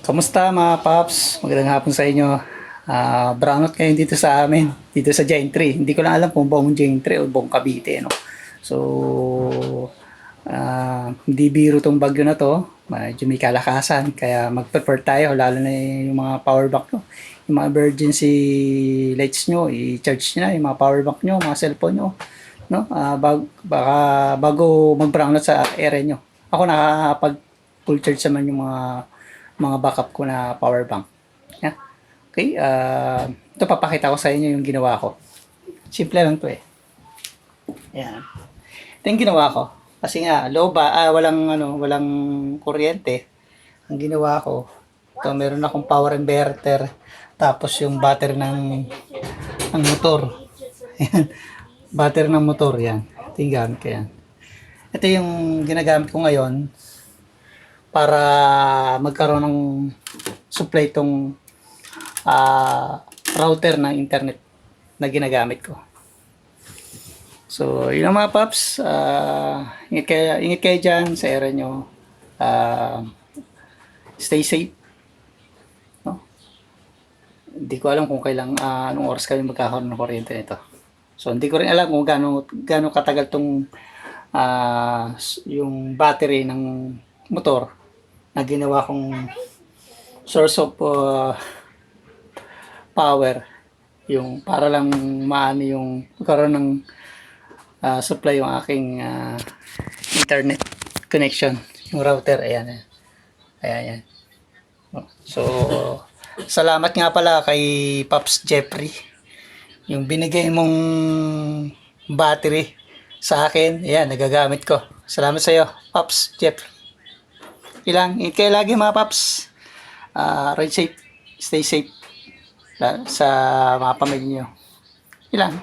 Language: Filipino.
Kamusta mga paps? Magandang hapon sa inyo. Brownout ngayon dito sa amin, dito sa Gentry. Hindi ko lang alam kung buong Gentry o buong Cavite. No? So, hindi biro tong bagyo na to. Medyo may kalakasan. Kaya mag-prepare tayo, lalo na yung mga power bank nyo. Yung mga emergency lights nyo, i-charge nyo na yung mga power bank nyo, mga cellphone nyo. No? Baka bago mag-brownout sa area nyo. Ako nakapag full charge naman yung mga backup ko na power bank. Yeah. Okay, ito papakita ko sa inyo yung ginawa ko. Simple lang to eh. Ayan. Ito yung ginawa ko. Kasi nga, walang kuryente. Ang ginawa ko, ito meron akong power inverter, tapos yung battery ng motor. Ayan. Battery ng motor, yan. Ito yung gamit ko yan. Ito yung ginagamit ko ngayon para magkaroon ng supply itong router ng internet na ginagamit ko. So, yun ang mga paps. Ingat kayo dyan sa area nyo. Stay safe. No? Hindi ko alam kung anong oras kayo magkakaroon ng kuryente nito. So, hindi ko rin alam kung gaano katagal tong yung battery ng motor na ginawa kong source of power, yung para lang maano yung magkaroon ng supply yung aking internet connection, yung router. Ayan. So, salamat nga pala kay Pops Jeffrey, yung binigay mong battery sa akin. Ayan, nagagamit ko. Salamat sa iyo, Pops Jeffrey. Ingat kayo lagi mga Pops. Ride safe, stay safe sa mga pamilya nyo. Ilang.